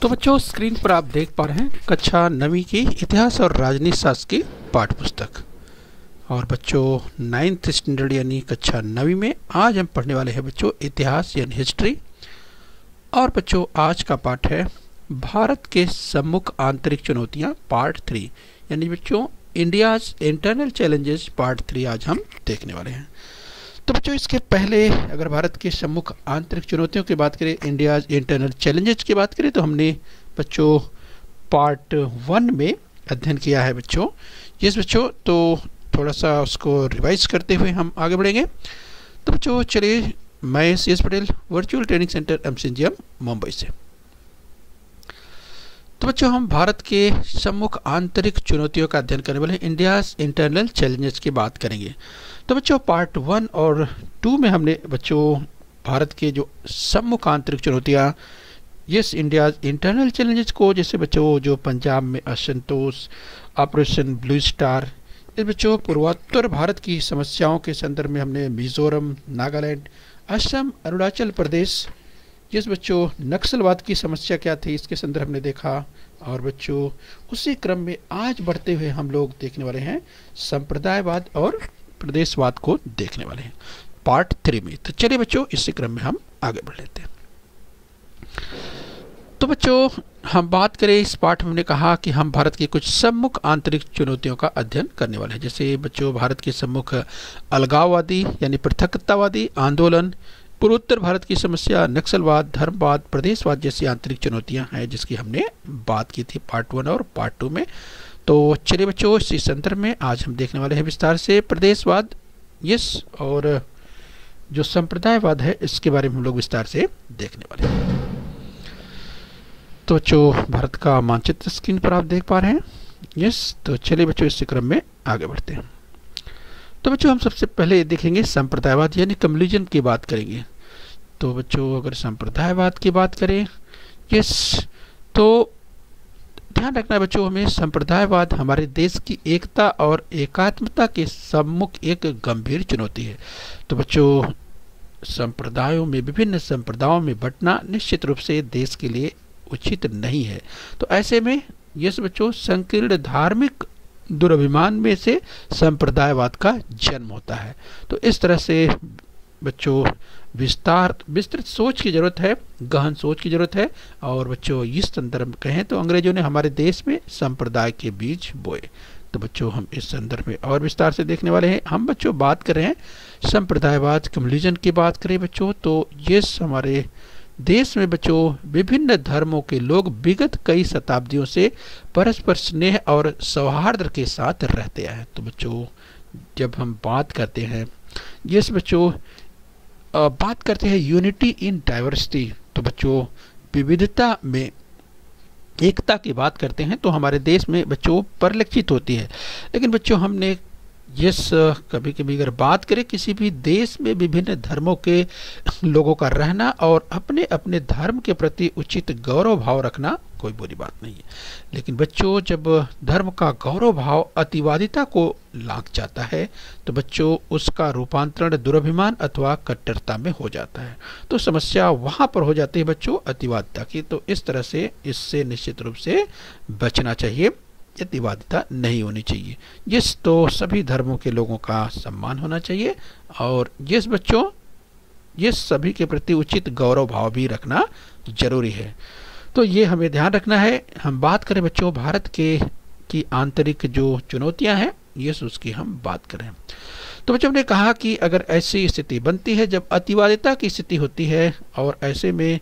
तो बच्चों स्क्रीन पर आप देख पा रहे हैं कक्षा 9वीं की इतिहास और राजनीति शास्त्र की पाठ्य पुस्तक। और बच्चों 9th स्टैंडर्ड यानी कक्षा 9वीं में आज हम पढ़ने वाले हैं बच्चों इतिहास यानी हिस्ट्री। और बच्चों आज का पाठ है भारत के सम्मुख आंतरिक चुनौतियां पार्ट 3 यानी बच्चों इंडियाज इंटरनल चैलेंजेस पार्ट 3 आज हम देखने वाले हैं। तो बच्चों इसके पहले अगर भारत के सम्मुख आंतरिक चुनौतियों की बात करें, इंडियाज इंटरनल चैलेंजेस की बात करें, तो हमने बच्चों पार्ट 1 में अध्ययन किया है बच्चों। यस बच्चों, तो थोड़ा सा उसको रिवाइज करते हुए हम आगे बढ़ेंगे। तो बच्चों चलिए, मैं CS Patel, virtual training centre MCGM Mumbai से। तो बच्चों हम भारत के सम्मुख आंतरिक चुनौतियों का अध्ययन करने वाले इंडियाज इंटरनल चैलेंजेस की बात करेंगे। तो बच्चों पार्ट 1 और 2 में हमने बच्चों भारत के जो सम्मुख आंतरिक चुनौतियां यस इंडियाज इंटरनल चैलेंजेस को, जैसे बच्चों जो पंजाब में असंतोष, ऑपरेशन ब्लू स्टार, इस बच्चों पूर्वोत्तर भारत की समस्याओं के संदर्भ में हमने मिजोरम, नागालैंड, असम, अरुणाचल प्रदेश, जिस बच्चों नक्सलवाद की समस्या क्या थी इसके संदर्भ में देखा। और बच्चों उसी क्रम में आज बढ़ते हुए हम लोग देखने वाले हैं संप्रदायवाद और प्रदेशवाद को देखने वाले हैं पार्ट 3 में। तो चलिए बच्चों इसी क्रम में हम आगे बढ़ लेते हैं। तो बच्चों हम बात करें, इस पाठ में हमने कहा कि हम भारत की कुछ सम्मुख आंतरिक चुनौतियों का अध्ययन करने वाले हैं। जैसे बच्चों भारत के सम्मुख अलगाववादी यानी पृथकतावादी आंदोलन, पूर्वोत्तर भारत की समस्या, नक्सलवाद, धर्मवाद, प्रदेशवाद जैसी आंतरिक चुनौतियां हैं जिसकी हमने बात की थी पार्ट 1 और पार्ट 2 में। तो चलिए बच्चों इसी संदर्भ में आज हम देखने वाले हैं विस्तार से प्रदेशवाद यस और जो संप्रदायवाद है इसके बारे में हम लोग विस्तार से देखने वाले हैं। तो बच्चों भारत का मानचित्र स्क्रीन पर आप देख पा रहे हैं यस। तो चलिए बच्चों इसी क्रम में आगे बढ़ते हैं। तो बच्चों हम सबसे पहले देखेंगे संप्रदायवाद यानी कम्युनिज्म की बात करेंगे। तो बच्चों अगर संप्रदायवाद की बात करें यस, तो ध्यान रखना है बच्चों हमें संप्रदायवाद हमारे देश की एकता और एकात्मता के सम्मुख एक गंभीर चुनौती है। तो बच्चों संप्रदायों में विभिन्न संप्रदायों में बंटना निश्चित रूप से देश के लिए उचित नहीं है। तो ऐसे में यस बच्चों संकीर्ण धार्मिक दुर्भिमान में से संप्रदायवाद का जन्म होता है। तो इस तरह से बच्चों विस्तृत सोच की जरूरत है, गहन सोच की जरूरत है। और बच्चों इस संदर्भ में कहें तो अंग्रेजों ने हमारे देश में संप्रदाय के बीज बोए। तो बच्चों हम इस संदर्भ में और विस्तार से देखने वाले हैं। हम बच्चों बात कर रहे हैं संप्रदायवाद कम्युनिज्म की बात करें बच्चों, तो ये हमारे देश में बच्चों विभिन्न धर्मों के लोग विगत कई शताब्दियों से परस्पर स्नेह और सौहार्द के साथ रहते हैं। तो बच्चों जब हम बात करते हैं यस बच्चों बात करते हैं यूनिटी इन डाइवर्सिटी, तो बच्चों विविधता में एकता की बात करते हैं तो हमारे देश में बच्चों परिलक्षित होती है। लेकिन बच्चों हमने यस कभी कभी अगर बात करें किसी भी देश में विभिन्न धर्मों के लोगों का रहना और अपने अपने धर्म के प्रति उचित गौरव भाव रखना कोई बुरी बात नहीं है। लेकिन बच्चों जब धर्म का गौरव भाव अतिवादिता को लांघ जाता है तो बच्चों उसका रूपांतरण दुर्भिमान अथवा कट्टरता में हो जाता है। तो समस्या वहाँ पर हो जाती है बच्चों अतिवादिता की। तो इस तरह से इससे निश्चित रूप से बचना चाहिए, अतिवादिता नहीं होनी चाहिए। जिस तो सभी धर्मों के लोगों का सम्मान होना चाहिए और जिस बच्चों ये सभी के प्रति उचित गौरव भाव भी रखना जरूरी है। तो ये हमें ध्यान रखना है। हम बात करें बच्चों भारत के की आंतरिक जो चुनौतियां हैं ये उसकी हम बात करें। तो बच्चों ने कहा कि अगर ऐसी स्थिति बनती है जब अतिवादिता की स्थिति होती है और ऐसे में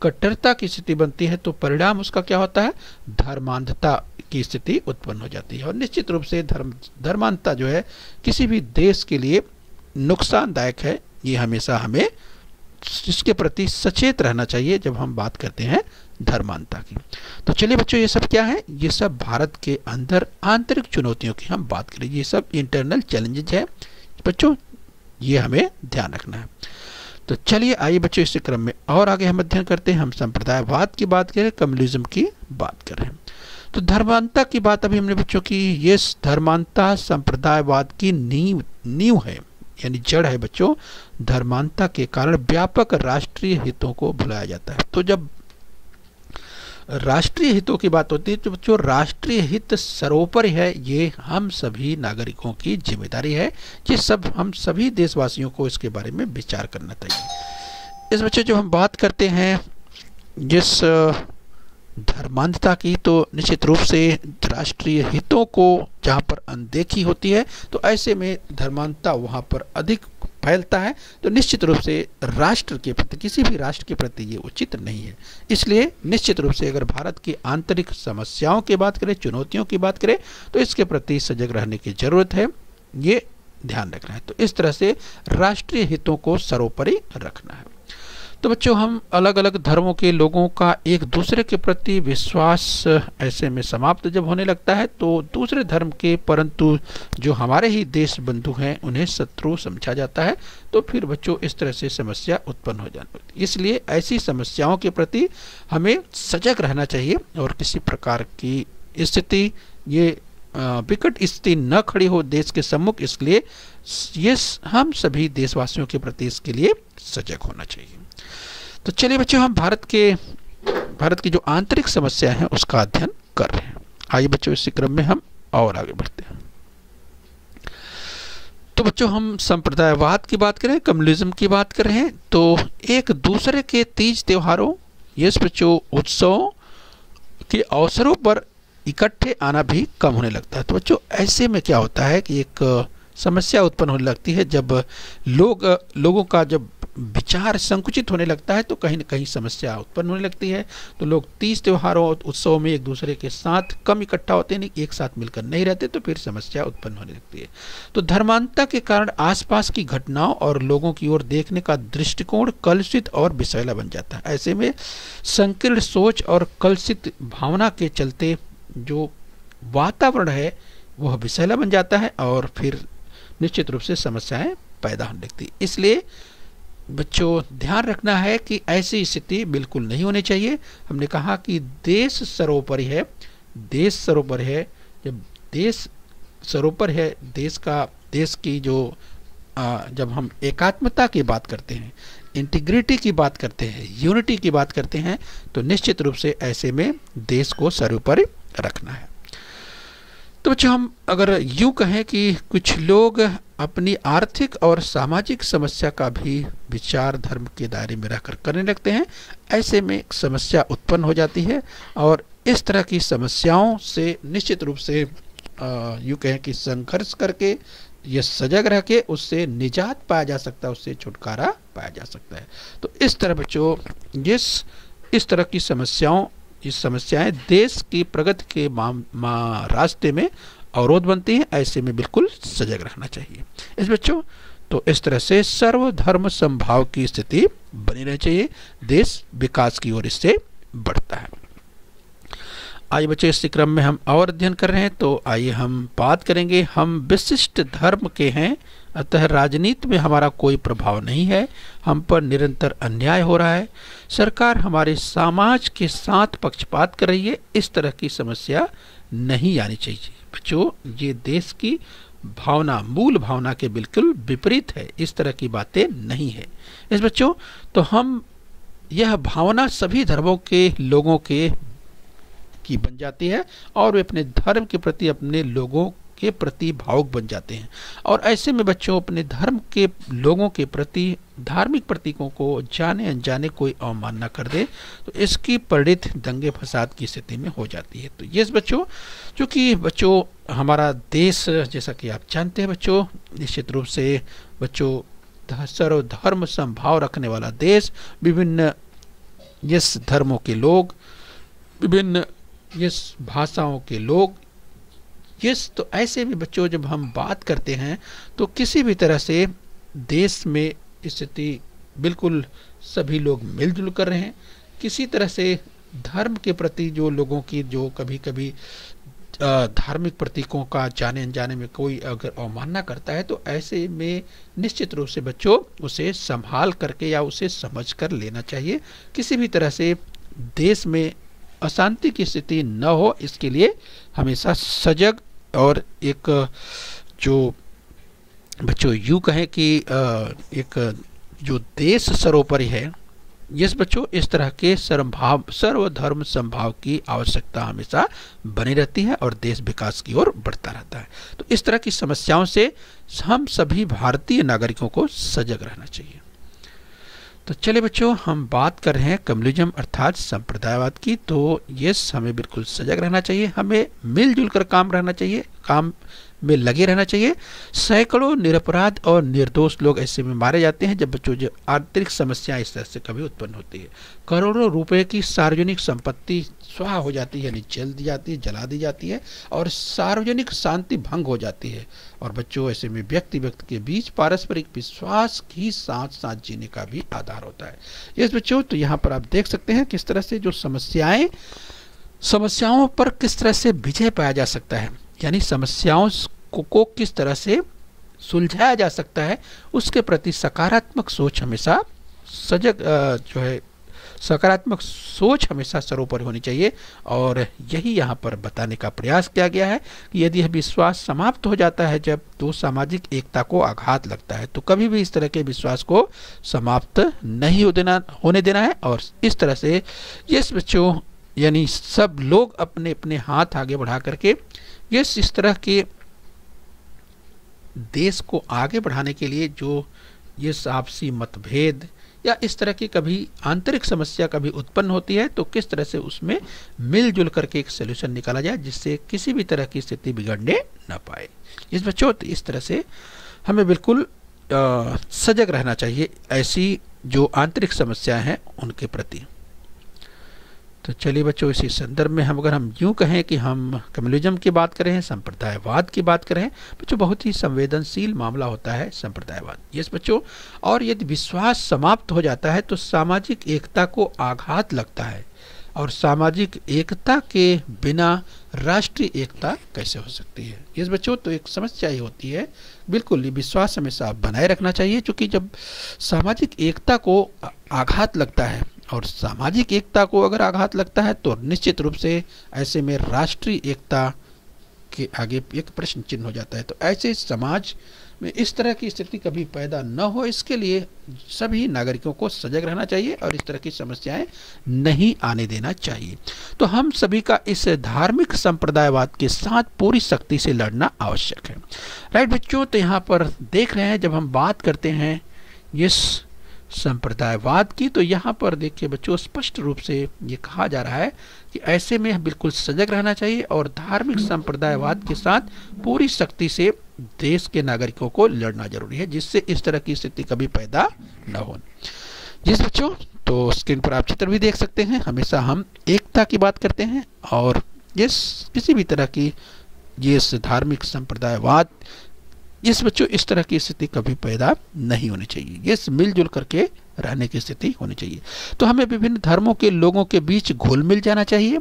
कट्टरता की स्थिति बनती है तो परिणाम उसका क्या होता है, धर्मांधता की स्थिति उत्पन्न हो जाती है। और निश्चित रूप से धर्मांधता जो है किसी भी देश के लिए नुकसानदायक है। ये हमेशा हमें इसके प्रति सचेत रहना चाहिए जब हम बात करते हैं धर्मांधता की। तो चलिए बच्चों ये सब क्या है, ये सब भारत के अंदर आंतरिक चुनौतियों की हम बात करें। ये सब इंटरनल चैलेंजेज है बच्चों, ये हमें ध्यान रखना है। तो चलिए आइए बच्चों इस क्रम में और आगे हम अध्ययन करते हैं। हम संप्रदायवाद की बात करें, कम्युनिज्म की बात करें। तो धर्मांधता की बात अभी हमने बच्चों की, ये धर्मांधता संप्रदायवाद की नींव है यानी जड़ है बच्चों। धर्मांधता के कारण व्यापक राष्ट्रीय हितों को भुलाया जाता है। तो जब राष्ट्रीय हितों की बात होती है तो बच्चों राष्ट्रीय हित सर्वोपरि है, ये हम सभी नागरिकों की जिम्मेदारी है। ये सब हम सभी देशवासियों को इसके बारे में विचार करना चाहिए। इस बच्चों जब हम बात करते हैं जिस धर्मांधता की, तो निश्चित रूप से राष्ट्रीय हितों को जहाँ पर अनदेखी होती है तो ऐसे में धर्मांधता वहाँ पर अधिक फैलता है। तो निश्चित रूप से राष्ट्र के प्रति, किसी भी राष्ट्र के प्रति ये उचित नहीं है। इसलिए निश्चित रूप से अगर भारत की आंतरिक समस्याओं की बात करें, चुनौतियों की बात करें, तो इसके प्रति सजग रहने की जरूरत है, ये ध्यान रखना है। तो इस तरह से राष्ट्रीय हितों को सर्वोपरि रखना है। तो बच्चों हम अलग अलग धर्मों के लोगों का एक दूसरे के प्रति विश्वास ऐसे में समाप्त जब होने लगता है तो दूसरे धर्म के परंतु जो हमारे ही देश बंधु हैं उन्हें शत्रु समझा जाता है। तो फिर बच्चों इस तरह से समस्या उत्पन्न हो जाती है। इसलिए ऐसी समस्याओं के प्रति हमें सजग रहना चाहिए और किसी प्रकार की स्थिति, ये विकट स्थिति न खड़ी हो देश के सम्मुख, इसलिए ये हम सभी देशवासियों के प्रति इसके लिए सजग होना चाहिए। तो चलिए बच्चों हम भारत की जो आंतरिक समस्या है उसका अध्ययन कर रहे हैं। आइए बच्चों इसी क्रम में हम और आगे बढ़ते हैं। तो बच्चों हम संप्रदायवाद की बात करें, कम्युनिज्म की बात कर रहे हैं, तो एक दूसरे के तीज त्योहारों, यस बच्चों उत्सवों के अवसरों पर इकट्ठे आना भी कम होने लगता है। तो बच्चों ऐसे में क्या होता है कि एक समस्या उत्पन्न होने लगती है। जब लोगों का जब विचार संकुचित होने लगता है तो कहीं न कहीं समस्या उत्पन्न होने लगती है। तो लोग तीज त्योहारों और उत्सवों में एक दूसरे के साथ कम इकट्ठा होते हैं, एक साथ मिलकर नहीं रहते, तो फिर समस्या उत्पन्न होने लगती है। तो धर्मांधता के कारण आसपास की घटनाओं और लोगों की ओर देखने का दृष्टिकोण कलुषित और विषैला बन जाता है। ऐसे में संकीर्ण सोच और कलुषित भावना के चलते जो वातावरण है वह विषैला बन जाता है और फिर निश्चित रूप से समस्याएं पैदा होने लगती है। इसलिए बच्चों ध्यान रखना है कि ऐसी स्थिति बिल्कुल नहीं होनी चाहिए। हमने कहा कि देश सर्वोपरि है, देश सर्वोपरि है। जब देश सर्वोपरि है, देश की जो जब हम एकात्मता की बात करते हैं, इंटीग्रिटी की बात करते हैं, यूनिटी की बात करते हैं, तो निश्चित रूप से ऐसे में देश को सर्वोपरि रखना है। तो बच्चों हम अगर यूँ कहें कि कुछ लोग अपनी आर्थिक और सामाजिक समस्या का भी विचार धर्म के दायरे में रहकर करने लगते हैं, ऐसे में एक समस्या उत्पन्न हो जाती है और इस तरह की समस्याओं से निश्चित रूप से यूँ कहें कि संघर्ष करके ये सजग रह के उससे निजात पाया जा सकता है, उससे छुटकारा पाया जा सकता है। तो इस तरह बच्चों इस तरह की समस्याएं देश की प्रगति के रास्ते में अवरोध बनती हैं, ऐसे में बिल्कुल सजग रहना चाहिए। इस बच्चों तो इस तरह से सर्वधर्म समभाव की स्थिति बनी रहनी चाहिए, देश विकास की ओर इससे बढ़ता है। आइए बच्चों इस क्रम में हम और अध्ययन कर रहे हैं, तो आइए हम बात करेंगे। हम विशिष्ट धर्म के हैं, अतः राजनीति में हमारा कोई प्रभाव नहीं है, हम पर निरंतर अन्याय हो रहा है, सरकार हमारे समाज के साथ पक्षपात कर रही है, इस तरह की समस्या नहीं आनी चाहिए। बच्चों ये देश की भावना, मूल भावना के बिल्कुल विपरीत है, इस तरह की बातें नहीं है। इस बच्चों तो हम यह भावना सभी धर्मों के लोगों की बन जाती है और वे अपने धर्म के प्रति, अपने लोगों के प्रति भावुक बन जाते हैं और ऐसे में बच्चों अपने धर्म के लोगों के प्रति धार्मिक प्रतीकों को जाने अनजाने कोई अवमानना कर दे तो इसकी परिणत दंगे फसाद की स्थिति में हो जाती है। तो ये बच्चों चूँकि बच्चों हमारा देश जैसा कि आप जानते हैं बच्चों, निश्चित रूप से बच्चों सर्वधर्म समभाव रखने वाला देश, विभिन्न इस धर्मों के लोग, विभिन्न इस भाषाओं के लोग, यस तो ऐसे में बच्चों जब हम बात करते हैं तो किसी भी तरह से देश में स्थिति बिल्कुल सभी लोग मिलजुल कर रहे हैं। किसी तरह से धर्म के प्रति जो लोगों की जो कभी कभी धार्मिक प्रतीकों का जाने अनजाने में कोई अगर अवमानना करता है तो ऐसे में निश्चित रूप से बच्चों उसे संभाल करके या उसे समझ कर लेना चाहिए। किसी भी तरह से देश में अशांति की स्थिति न हो, इसके लिए हमेशा सजग और एक जो बच्चों यूँ कहें कि एक जो देश सर्वोपरि है, यस बच्चों, इस तरह के सर्वधर्म समभाव की आवश्यकता हमेशा बनी रहती है और देश विकास की ओर बढ़ता रहता है। तो इस तरह की समस्याओं से हम सभी भारतीय नागरिकों को सजग रहना चाहिए। तो चलिए बच्चों, हम बात कर रहे हैं कम्युनिज्म अर्थात संप्रदायवाद की। तो यस, हमें बिल्कुल सजग रहना चाहिए, हमें मिलजुल कर काम रहना चाहिए, काम में लगे रहना चाहिए। सैकड़ों निरपराध और निर्दोष लोग ऐसे में मारे जाते हैं जब बच्चों जो आंतरिक समस्याएं इस तरह से कभी उत्पन्न होती है। करोड़ों रुपए की सार्वजनिक संपत्ति स्वाहा हो जाती है, यानी जल दी जाती है, जला दी जाती है और सार्वजनिक शांति भंग हो जाती है। और बच्चों ऐसे में व्यक्ति के बीच पारस्परिक विश्वास ही साथ साथ जीने का भी आधार होता है। यस बच्चों, तो यहाँ पर आप देख सकते हैं किस तरह से जो समस्याओं पर किस तरह से विजय पाया जा सकता है, यानी समस्याओं को किस तरह से सुलझाया जा सकता है, उसके प्रति सकारात्मक सोच हमेशा सकारात्मक सोच हमेशा सर्वोपरि होनी चाहिए। और यही यहाँ पर बताने का प्रयास किया गया है कि यदि यह विश्वास समाप्त हो जाता है जब तो सामाजिक एकता को आघात लगता है, तो कभी भी इस तरह के विश्वास को समाप्त नहीं होने देना है। और इस तरह से यस बच्चों, यानी सब लोग अपने अपने हाथ आगे बढ़ा करके इस तरह के देश को आगे बढ़ाने के लिए जो ये आपसी मतभेद या इस तरह की कभी आंतरिक समस्या कभी उत्पन्न होती है, तो किस तरह से उसमें मिलजुल करके एक सोल्यूशन निकाला जाए जिससे किसी भी तरह की स्थिति बिगड़ने न पाए। इस बच्चों, तो इस तरह से हमें बिल्कुल सजग रहना चाहिए ऐसी जो आंतरिक समस्याएं हैं उनके प्रति। तो चलिए बच्चों, इसी संदर्भ में अगर हम यूँ कहें कि हम कम्युनिज्म की बात करें, संप्रदायवाद की बात करें, बच्चों बहुत ही संवेदनशील मामला होता है संप्रदायवाद। यस बच्चों, और यदि विश्वास समाप्त हो जाता है तो सामाजिक एकता को आघात लगता है, और सामाजिक एकता के बिना राष्ट्रीय एकता कैसे हो सकती है। यस बच्चों, तो एक समस्या ही होती है। बिल्कुल विश्वास हमेशा बनाए रखना चाहिए, क्योंकि जब सामाजिक एकता को आघात लगता है और सामाजिक एकता को अगर आघात लगता है तो निश्चित रूप से ऐसे में राष्ट्रीय एकता के आगे एक प्रश्न चिन्ह हो जाता है। तो ऐसे समाज में इस तरह की स्थिति कभी पैदा न हो, इसके लिए सभी नागरिकों को सजग रहना चाहिए और इस तरह की समस्याएं नहीं आने देना चाहिए। तो हम सभी का इस धार्मिक संप्रदायवाद के साथ पूरी शक्ति से लड़ना आवश्यक है। राइट बच्चों, तो यहाँ पर देख रहे हैं जब हम बात करते हैं इस संप्रदायवाद की, तो यहाँ पर देखिए बच्चों स्पष्ट रूप से ये कहा जा रहा है कि ऐसे में बिल्कुल सजग रहना चाहिए और धार्मिक संप्रदायवाद के साथ पूरी शक्ति से देश के नागरिकों को लड़ना जरूरी है, जिससे इस तरह की स्थिति कभी पैदा न हो। जिस बच्चों, तो स्क्रीन पर आप चित्र भी देख सकते हैं। हमेशा हम एकता की बात करते हैं और किसी भी तरह की ये धार्मिक संप्रदायवाद बच्चों इस तरह की स्थिति कभी पैदा नहीं होनी चाहिए। ये मिलजुल करके रहने की स्थिति होनी चाहिए। तो हमें विभिन्न धर्मों के लोगों के बीच घुल मिल जाना चाहिए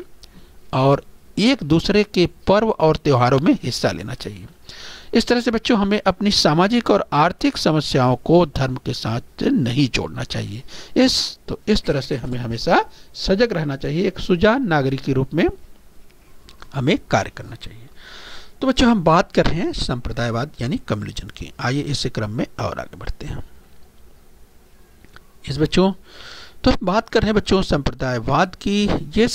और एक दूसरे के पर्व और त्योहारों में हिस्सा लेना चाहिए। इस तरह से बच्चों हमें अपनी सामाजिक और आर्थिक समस्याओं को धर्म के साथ नहीं जोड़ना चाहिए। इस तरह से हमें हमेशा सजग रहना चाहिए, एक सुजान नागरिक के रूप में हमें कार्य करना चाहिए। तो बच्चों हम बात कर रहे हैं संप्रदायवाद यानी कम्युनिज्म की। आइए इस क्रम में और आगे बढ़ते हैं। इस बच्चों तो हम बात कर रहे हैं बच्चों संप्रदायवाद की। ये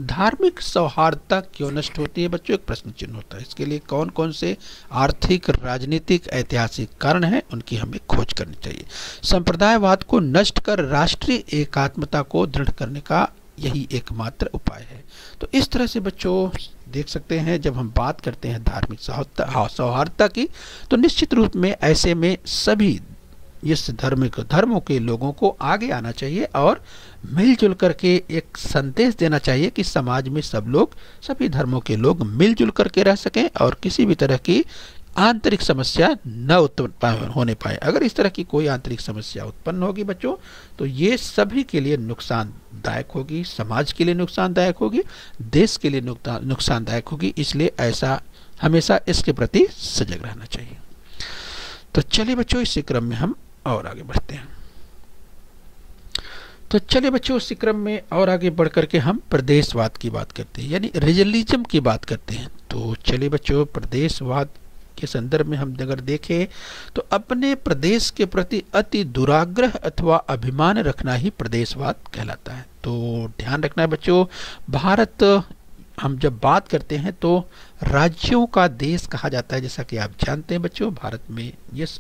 धार्मिक सौहार्दता क्यों नष्ट होती है बच्चों, एक प्रश्न चिन्ह होता है। इसके लिए कौन कौन से आर्थिक, राजनीतिक, ऐतिहासिक कारण हैं, उनकी हमें खोज करनी चाहिए। संप्रदायवाद को नष्ट कर राष्ट्रीय एकात्मता को दृढ़ करने का यही एकमात्र उपाय है। तो इस तरह से बच्चों देख सकते हैं जब हम बात करते हैं धार्मिक सौहार्दता की, तो निश्चित रूप में ऐसे में सभी इस धर्मों के लोगों को आगे आना चाहिए और मिलजुल करके एक संदेश देना चाहिए कि समाज में सभी धर्मों के लोग मिलजुल करके रह सकें और किसी भी तरह की आंतरिक समस्या न उत्पन्न होने पाए। अगर इस तरह की कोई आंतरिक समस्या उत्पन्न होगी बच्चों, तो ये सभी के लिए नुकसानदायक होगी, समाज के लिए नुकसानदायक होगी, देश के लिए नुकसानदायक होगी। इसलिए ऐसा हमेशा इसके प्रति सजग रहना चाहिए। तो चलिए बच्चों इसी क्रम में हम और आगे बढ़ते हैं। तो चलिए बच्चों इसी क्रम में और आगे बढ़ करके हम प्रदेशवाद की बात करते हैं, यानी रीजनलिज्म की बात करते हैं। तो चलिए बच्चों प्रदेशवाद के संदर्भ में हम अगर देखें तो अपने प्रदेश के प्रति अति दुराग्रह अथवा अभिमान रखना ही प्रदेशवाद कहलाता है। तो ध्यान रखना है बच्चों, भारत हम जब बात करते हैं तो राज्यों का देश कहा जाता है। जैसा कि आप जानते हैं बच्चों, भारत में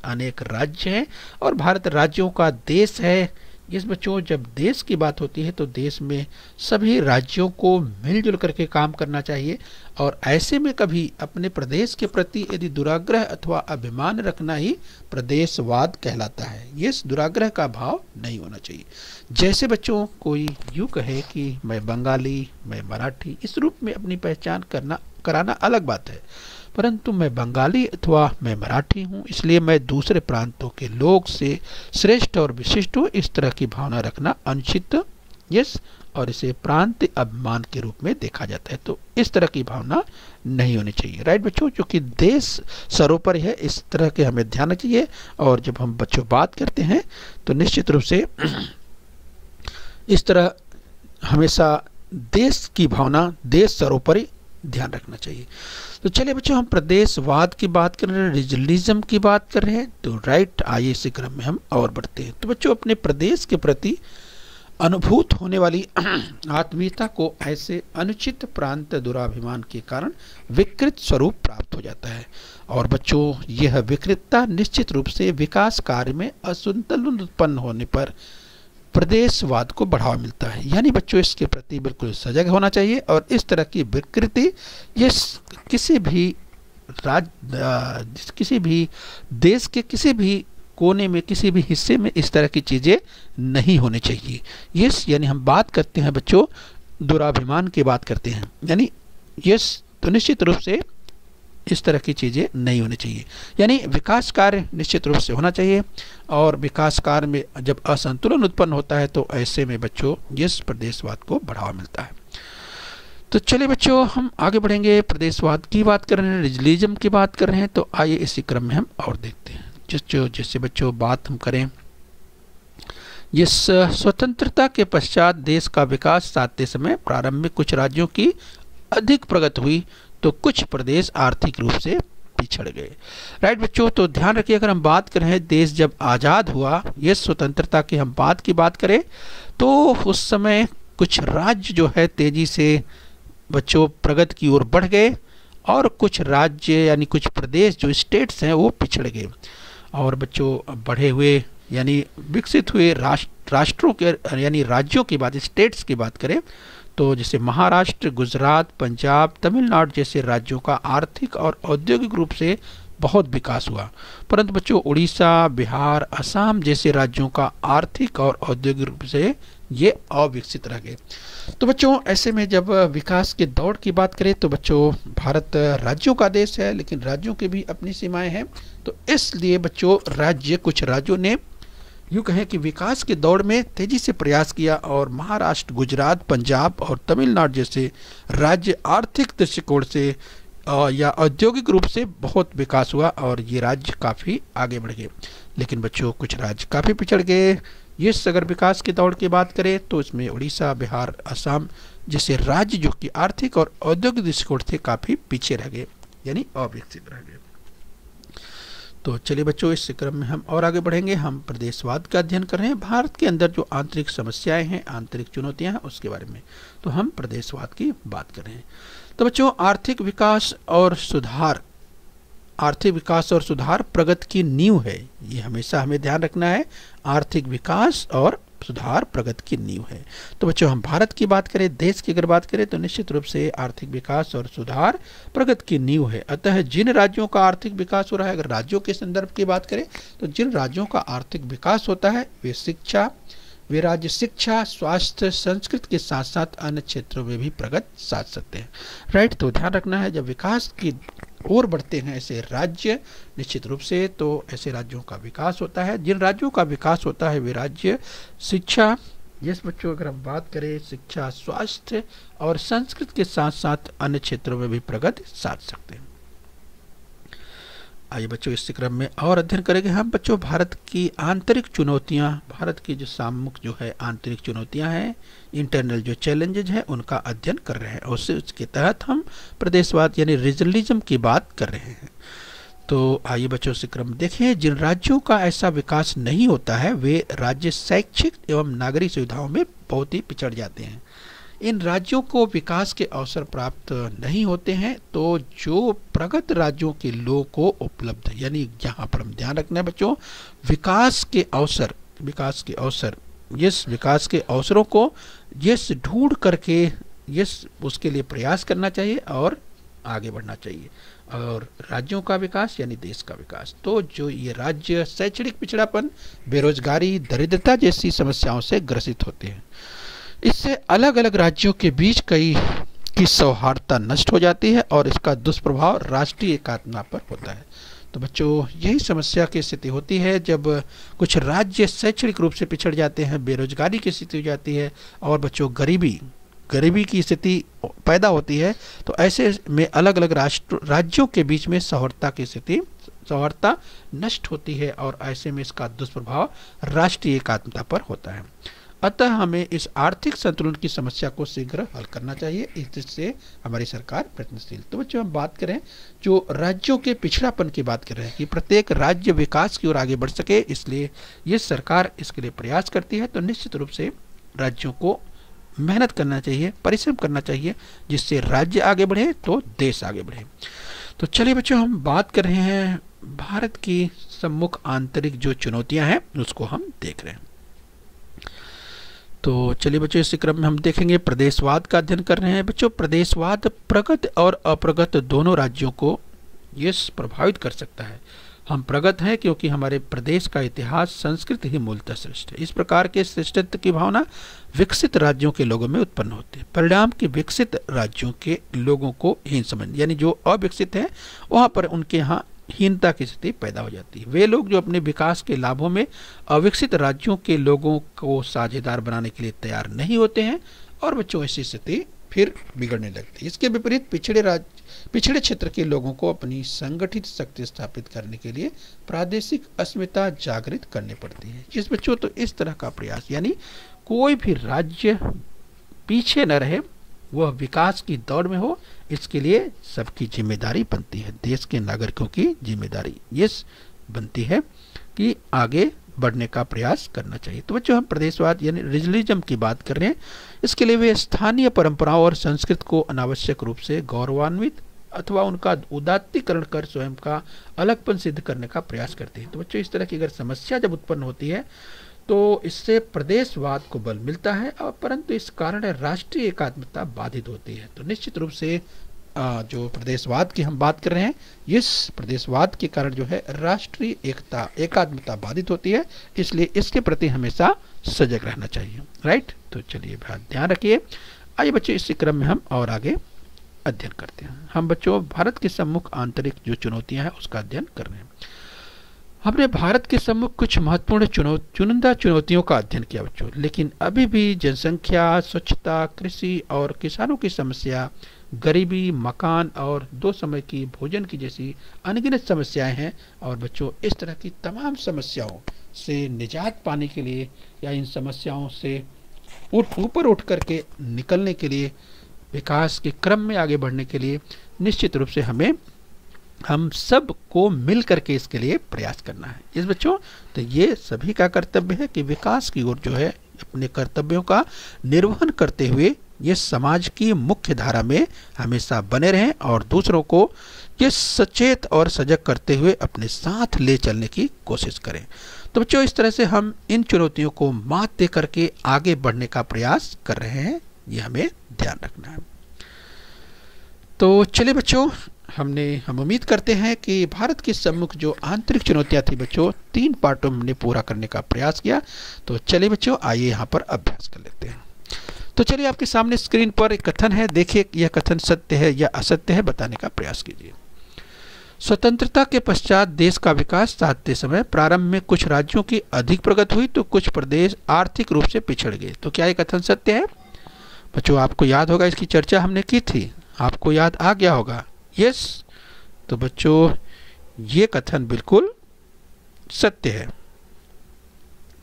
अनेक राज्य हैं और भारत राज्यों का देश है। बच्चों, जब देश की बात होती है तो देश में सभी राज्यों को मिलजुल करके काम करना चाहिए और ऐसे में कभी अपने प्रदेश के प्रति यदि दुराग्रह अथवा अभिमान रखना ही प्रदेशवाद कहलाता है। इस दुराग्रह का भाव नहीं होना चाहिए। जैसे बच्चों कोई यूँ कहे कि मैं बंगाली, मैं मराठी, इस रूप में अपनी पहचान कराना अलग बात है, परंतु मैं बंगाली अथवा मैं मराठी हूँ इसलिए मैं दूसरे प्रांतों के लोग से श्रेष्ठ और विशिष्ट हूँ, इस तरह की भावना रखना अनुचित और इसे प्रांत अभिमान के रूप में देखा जाता है। तो इस तरह की भावना नहीं होनी चाहिए। राइट बच्चों, क्योंकि देश सर्वोपरि है, इस तरह के हमें ध्यान चाहिए। और जब हम बच्चों बात करते हैं तो निश्चित रूप से इस तरह हमेशा देश की भावना, देश सर्वोपरि ध्यान रखना चाहिए। तो चलिए बच्चों, हम प्रदेशवाद की बात कर रहे हैं, रीजनलिज्म की बात कर रहे हैं। तो राइट, आइए इसी क्रम में हम और बढ़ते हैं। तो बच्चों, अपने प्रदेश के प्रति अनुभूत होने वाली आत्मीयता को ऐसे अनुचित प्रांत दुराभिमान के कारण विकृत स्वरूप प्राप्त हो जाता है। और बच्चों, यह विकृतता निश्चित रूप से विकास कार्य में असंतुलन उत्पन्न होने पर प्रदेशवाद को बढ़ावा मिलता है। यानी बच्चों, इसके प्रति बिल्कुल सजग होना चाहिए और इस तरह की विकृति ये किसी भी देश के किसी भी कोने में, किसी भी हिस्से में इस तरह की चीज़ें नहीं होनी चाहिए। यानी हम बात करते हैं बच्चों, दुराभिमान की बात करते हैं, यानी तो निश्चित रूप से इस तरह की चीज़ें नहीं होनी चाहिए। यानी विकास कार्य निश्चित रूप से होना चाहिए और विकास कार्य में जब असंतुलन उत्पन्न होता है तो ऐसे में बच्चों प्रदेशवाद को बढ़ावा मिलता है। तो चलिए बच्चों, हम आगे बढ़ेंगे। प्रदेशवाद की बात कर रहे हैं, रीजनलिज्म की बात कर रहे हैं, तो आइए इसी क्रम में हम और देखते हैं। जैसे बच्चों बात हम करें, इस स्वतंत्रता के पश्चात देश का विकास साधते समय प्रारंभ में कुछ राज्यों की अधिक प्रगति हुई तो कुछ प्रदेश आर्थिक रूप से पिछड़ गए। राइट बच्चों, तो ध्यान रखिए, अगर हम बात कर रहे हैं देश जब आज़ाद हुआ, ये स्वतंत्रता की हम बात करें तो उस समय कुछ राज्य जो है तेजी से बच्चों प्रगति की ओर बढ़ गए और कुछ राज्य यानी कुछ प्रदेश जो स्टेट्स हैं वो पिछड़ गए। और बच्चों बढ़े हुए यानी विकसित हुए राष्ट्रों के यानी राज्यों की बात, स्टेट्स की बात करें तो जैसे महाराष्ट्र, गुजरात, पंजाब, तमिलनाडु जैसे राज्यों का आर्थिक और औद्योगिक रूप से बहुत विकास हुआ, परंतु बच्चों उड़ीसा, बिहार, असम जैसे राज्यों का आर्थिक और औद्योगिक रूप से ये अविकसित रह गए। तो बच्चों ऐसे में जब विकास के दौड़ की बात करें तो बच्चों भारत राज्यों का देश है, लेकिन राज्यों की भी अपनी सीमाएं हैं। तो इसलिए बच्चों कुछ राज्यों ने यूँ कहें कि विकास के दौड़ में तेजी से प्रयास किया और महाराष्ट्र, गुजरात, पंजाब और तमिलनाडु जैसे राज्य आर्थिक दृष्टिकोण से या औद्योगिक रूप से बहुत विकास हुआ और ये राज्य काफ़ी आगे बढ़ गए। लेकिन बच्चों कुछ राज्य काफ़ी पिछड़ गए। ये अगर विकास की दौड़ की बात करें तो इसमें उड़ीसा, बिहार, असम जैसे राज्य जो कि आर्थिक और औद्योगिक दृष्टिकोण से काफ़ी पीछे रह गए, यानी अविकसित रह गए। तो चलिए बच्चों इस क्रम में हम और आगे बढ़ेंगे। हम प्रदेशवाद का अध्ययन कर रहे हैं, भारत के अंदर जो आंतरिक समस्याएं हैं, आंतरिक चुनौतियां हैं उसके बारे में। तो हम प्रदेशवाद की बात कर रहे हैं। तो बच्चों आर्थिक विकास और सुधार प्रगति की नींव है। ये हमेशा हमें ध्यान रखना है, आर्थिक विकास और सुधार प्रगति की नींव है। तो बच्चों हम भारत की बात करें, देश की अगर बात करें तो निश्चित रूप से आर्थिक विकास और सुधार प्रगति की नींव है। अतः जिन राज्यों का आर्थिक विकास हो रहा है, अगर राज्यों के संदर्भ की बात करें तो जिन राज्यों का आर्थिक विकास होता है वे राज्य शिक्षा, स्वास्थ्य, संस्कृति के साथ साथ अन्य क्षेत्रों में भी प्रगति साध सकते हैं। राइट, तो ध्यान रखना है जब विकास की ओर बढ़ते हैं ऐसे राज्य निश्चित रूप से तो ऐसे राज्यों का विकास होता है। जिन राज्यों का विकास होता है वे राज्य शिक्षा, जिस बच्चों अगर हम बात करें शिक्षा, स्वास्थ्य और संस्कृति के साथ साथ अन्य क्षेत्रों में भी प्रगति साध सकते हैं। आइए बच्चों इस क्रम में और अध्ययन करेंगे हम बच्चों भारत की आंतरिक चुनौतियां, भारत की जो सामूहिक जो है आंतरिक चुनौतियां हैं, इंटरनल जो चैलेंजेज हैं उनका अध्ययन कर रहे हैं और उसके तहत हम प्रदेशवाद यानी रीजनलिज्म की बात कर रहे हैं। तो आइए बच्चों से क्रम देखें। जिन राज्यों का ऐसा विकास नहीं होता है वे राज्य शैक्षिक एवं नागरिक सुविधाओं में बहुत ही पिछड़ जाते हैं। इन राज्यों को विकास के अवसर प्राप्त नहीं होते हैं, तो जो प्रगत राज्यों के लोगों को उपलब्ध, यानी यहाँ पर हम ध्यान रखना है बच्चों, विकास के अवसर इस विकास के अवसरों को यस ढूंढ करके यस उसके लिए प्रयास करना चाहिए और आगे बढ़ना चाहिए। और राज्यों का विकास यानी देश का विकास, तो जो ये राज्य शैक्षणिक पिछड़ापन, बेरोजगारी, दरिद्रता जैसी समस्याओं से ग्रसित होते हैं। इससे अलग अलग राज्यों के बीच कई की सौहार्दता नष्ट हो जाती है और इसका दुष्प्रभाव राष्ट्रीय एकात्मता पर होता है। तो बच्चों यही समस्या की स्थिति होती है जब कुछ राज्य शैक्षणिक रूप से पिछड़ जाते हैं, बेरोजगारी की स्थिति हो जाती है और बच्चों गरीबी की स्थिति पैदा होती है। तो ऐसे में अलग अलग राज्यों के बीच में सौहार्दता नष्ट होती है और ऐसे में इसका दुष्प्रभाव राष्ट्रीय एकात्मता पर होता है। अतः हमें इस आर्थिक संतुलन की समस्या को शीघ्र हल करना चाहिए, इससे हमारी सरकार प्रयत्नशील। तो बच्चों हम बात करें जो राज्यों के पिछड़ापन की बात कर रहे हैं कि प्रत्येक राज्य विकास की ओर आगे बढ़ सके, इसलिए ये सरकार इसके लिए प्रयास करती है। तो निश्चित रूप से राज्यों को मेहनत करना चाहिए, परिश्रम करना चाहिए, जिससे राज्य आगे बढ़े तो देश आगे बढ़े। तो चलिए बच्चों हम बात कर रहे हैं भारत की सम्मुख आंतरिक जो चुनौतियां हैं उसको हम देख रहे हैं। तो चलिए बच्चों इस क्रम में हम देखेंगे प्रदेशवाद का अध्ययन कर रहे हैं। बच्चों प्रदेशवाद प्रगत और अप्रगत दोनों राज्यों को ये प्रभावित कर सकता है। हम प्रगत हैं क्योंकि हमारे प्रदेश का इतिहास, संस्कृति ही मूलतः श्रेष्ठ है। इस प्रकार के श्रेष्ठत्व की भावना विकसित राज्यों के लोगों में उत्पन्न होती है। परिणाम के विकसित राज्यों के लोगों को हीन समझ, यानी जो अविकसित हैं वहाँ पर उनके यहाँ हीनता की स्थिति पैदा हो जाती है। वे लोग जो अपने विकास के लाभों में अविकसित राज्यों के लोगों को साझेदार बनाने के लिए तैयार नहीं होते हैं और बच्चों ऐसी स्थिति फिर बिगड़ने लगती है। इसके विपरीत पिछड़े क्षेत्र के लोगों को अपनी संगठित शक्ति स्थापित करने के लिए प्रादेशिक अस्मिता जागृत करनी पड़ती है। जिस बच्चों तो इस तरह का प्रयास, यानी कोई भी राज्य पीछे न रहे, वह विकास की दौड़ में हो, इसके लिए सबकी जिम्मेदारी बनती है। देश के नागरिकों की जिम्मेदारी ये बनती है कि आगे बढ़ने का प्रयास करना चाहिए। तो बच्चों हम प्रदेशवाद यानी रीजनलिज्म की बात कर रहे हैं। इसके लिए वे स्थानीय परंपराओं और संस्कृति को अनावश्यक रूप से गौरवान्वित अथवा उनका उदात्तीकरण कर स्वयं का अलगपन सिद्ध करने का प्रयास करते हैं। तो बच्चों इस तरह की अगर समस्या जब उत्पन्न होती है तो इससे प्रदेशवाद को बल मिलता है और परंतु इस कारण राष्ट्रीय एकात्मता बाधित होती है। तो निश्चित रूप से जो प्रदेशवाद की हम बात कर रहे हैं, इस प्रदेशवाद के कारण जो है राष्ट्रीय एकात्मता बाधित होती है, इसलिए इसके प्रति हमेशा सजग रहना चाहिए। राइट, तो चलिए ध्यान रखिए। आइए बच्चों इसी क्रम में हम और आगे अध्ययन करते हैं। हम बच्चों भारत के सम्मुख आंतरिक जो चुनौतियां हैं उसका अध्ययन कर रहे हैं। हमने भारत के सम्मुख कुछ महत्वपूर्ण चुनिंदा चुनौतियों का अध्ययन किया बच्चों, लेकिन अभी भी जनसंख्या, स्वच्छता, कृषि और किसानों की समस्या, गरीबी, मकान और 2 समय की भोजन की जैसी अनगिनत समस्याएं हैं। और बच्चों इस तरह की तमाम समस्याओं से निजात पाने के लिए या इन समस्याओं से ऊपर उठ करके निकलने के लिए, विकास के क्रम में आगे बढ़ने के लिए निश्चित रूप से हम सब को मिल करके इसके लिए प्रयास करना है। इस बच्चों तो ये सभी का कर्तव्य है कि विकास की ओर जो है अपने कर्तव्यों का निर्वहन करते हुए ये समाज की मुख्य धारा में हमेशा बने रहें और दूसरों को ये सचेत और सजग करते हुए अपने साथ ले चलने की कोशिश करें। तो बच्चों इस तरह से हम इन चुनौतियों को मात दे करके आगे बढ़ने का प्रयास कर रहे हैं, ये हमें ध्यान रखना है। तो चलिए बच्चों हम उम्मीद करते हैं कि भारत की सम्मुख जो आंतरिक चुनौतियां थी बच्चों 3 पार्टों में हमने पूरा करने का प्रयास किया। तो चलिए बच्चों आइए यहाँ पर अभ्यास कर लेते हैं। तो चलिए आपके सामने स्क्रीन पर एक कथन है, देखिए यह कथन सत्य है या असत्य है, बताने का प्रयास कीजिए। स्वतंत्रता के पश्चात देश का विकास साधते समय प्रारंभ में कुछ राज्यों की अधिक प्रगति हुई तो कुछ प्रदेश आर्थिक रूप से पिछड़ गए। तो क्या ये कथन सत्य है बच्चों? आपको याद होगा इसकी चर्चा हमने की थी, आपको याद आ गया होगा। यस, तो बच्चों ये कथन बिल्कुल सत्य है।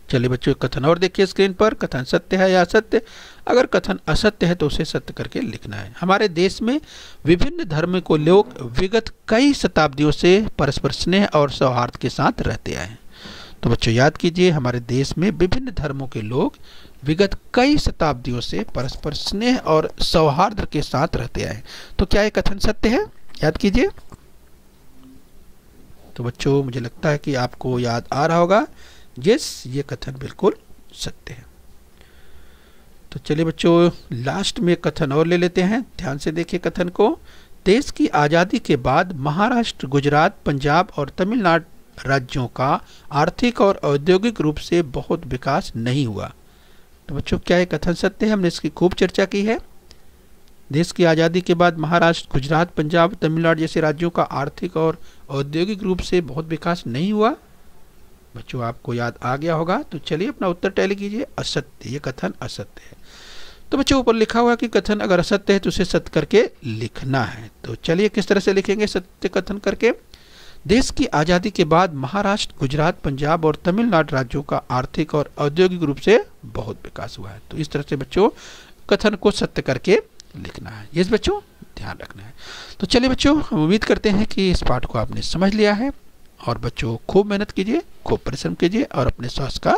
चलिए बच्चों, कथन और देखिए स्क्रीन पर। कथन सत्य है या असत्य? अगर कथन असत्य है तो उसे सत्य करके लिखना है। हमारे देश में विभिन्न धर्म को लोग विगत कई शताब्दियों से परस्पर स्नेह और सौहार्द के साथ रहते आए हैं। तो बच्चों याद कीजिए, हमारे देश में विभिन्न धर्मों के लोग विगत कई शताब्दियों से परस्पर स्नेह और सौहार्द के साथ रहते आए। तो क्या ये कथन सत्य है? याद कीजिए। तो बच्चों मुझे लगता है कि आपको याद आ रहा होगा। यस, ये कथन बिल्कुल सत्य है। तो चलिए बच्चों, लास्ट में कथन और ले लेते हैं। ध्यान से देखिए कथन को। देश की आज़ादी के बाद महाराष्ट्र, गुजरात, पंजाब और तमिलनाडु राज्यों का आर्थिक और औद्योगिक रूप से बहुत विकास नहीं हुआ। तो बच्चों क्या ये कथन सत्य है? हमने इसकी खूब चर्चा की है। देश की आज़ादी के बाद महाराष्ट्र, गुजरात, पंजाब, तमिलनाडु जैसे राज्यों का आर्थिक और औद्योगिक रूप से बहुत विकास नहीं हुआ। बच्चों आपको याद आ गया होगा। तो चलिए अपना उत्तर टैली कीजिए। असत्य, ये कथन असत्य है। तो बच्चों ऊपर लिखा हुआ कि कथन अगर असत्य है तो उसे सत्य करके लिखना है। तो चलिए किस तरह से लिखेंगे सत्य कथन करके। देश की आज़ादी के बाद महाराष्ट्र, गुजरात, पंजाब और तमिलनाडु राज्यों का आर्थिक और औद्योगिक रूप से बहुत विकास हुआ है। तो इस तरह से बच्चों कथन को सत्य करके लिखना है। ये बच्चों ध्यान रखना है। तो चलिए बच्चों, हम उम्मीद करते हैं कि इस पाठ को आपने समझ लिया है। और बच्चों खूब मेहनत कीजिए, खूब परिश्रम कीजिए और अपने स्वास्थ्य का